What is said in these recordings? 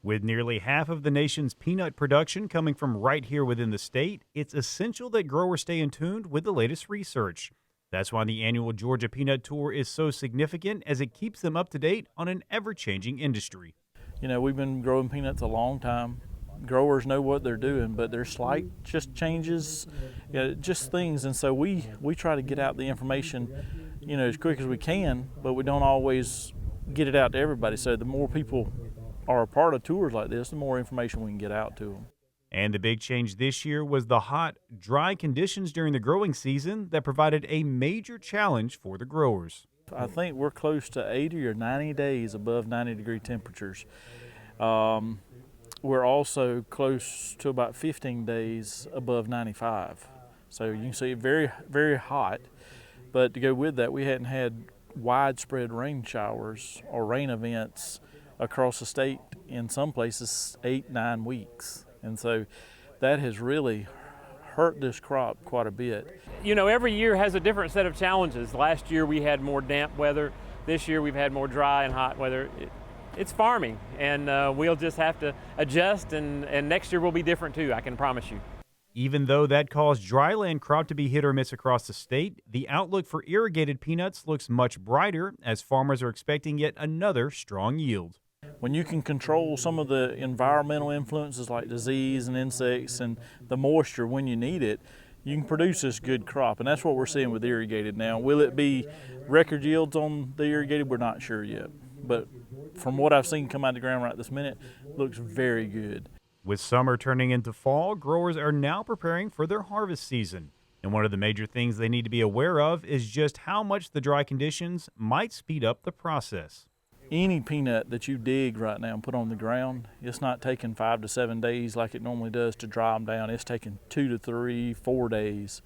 With nearly half of the nation's peanut production coming from right here within the state, it's essential that growers stay in tune with the latest research. That's why the annual Georgia Peanut Tour is so significant, as it keeps them up to date on an ever-changing industry. You know, we've been growing peanuts a long time. Growers know what they're doing, but there's slight just changes, just things. And so we try to get out the information, as quick as we can, but we don't always get it out to everybody. So the more people are a part of tours like this, the more information we can get out to them. And the big change this year was the hot, dry conditions during the growing season that provided a major challenge for the growers. I think we're close to 80 or 90 days above 90-degree temperatures. We're also close to about 15 days above 95. So you can see very, very hot. But to go with that, we hadn't had widespread rain showers or rain events across the state in some places 8-9 weeks. And so that has really hurt this crop quite a bit. Every year has a different set of challenges. Last year we had more damp weather. This year we've had more dry and hot weather. It's farming, and we'll just have to adjust, and next year will be different too, I can promise you. Even though that caused dryland crop to be hit or miss across the state, the outlook for irrigated peanuts looks much brighter, as farmers are expecting yet another strong yield. When you can control some of the environmental influences like disease and insects and the moisture when you need it, you can produce this good crop, and that's what we're seeing with irrigated now. Will it be record yields on the irrigated? We're not sure yet, but from what I've seen come out of the ground right this minute, looks very good. With summer turning into fall, growers are now preparing for their harvest season. And one of the major things they need to be aware of is just how much the dry conditions might speed up the process. Any peanut that you dig right now and put on the ground, it's not taking 5 to 7 days like it normally does to dry them down. It's taking 2 to 3, 4 days,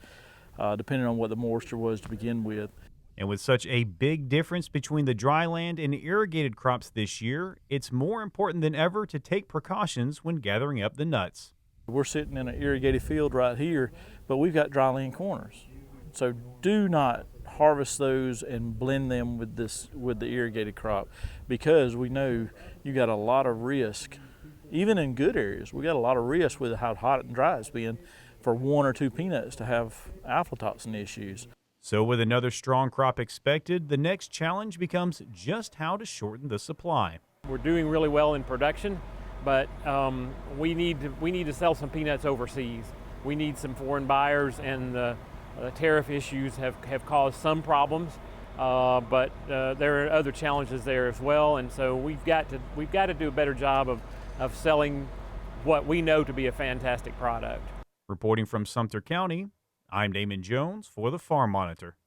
depending on what the moisture was to begin with. And with such a big difference between the dryland and irrigated crops this year, it's more important than ever to take precautions when gathering up the nuts. We're sitting in an irrigated field right here, but we've got dryland corners. So do not harvest those and blend them with the irrigated crop, because we know you got a lot of risk. Even in good areas, we got a lot of risk with how hot and dry it's been for 1 or 2 peanuts to have aflatoxin issues. So with another strong crop expected, the next challenge becomes just how to shorten the supply. We're doing really well in production, but we need to sell some peanuts overseas. We need some foreign buyers, and the tariff issues have caused some problems, but there are other challenges there as well. And so we've got to do a better job of selling what we know to be a fantastic product. Reporting from Sumter County, I'm Damon Jones for the Farm Monitor.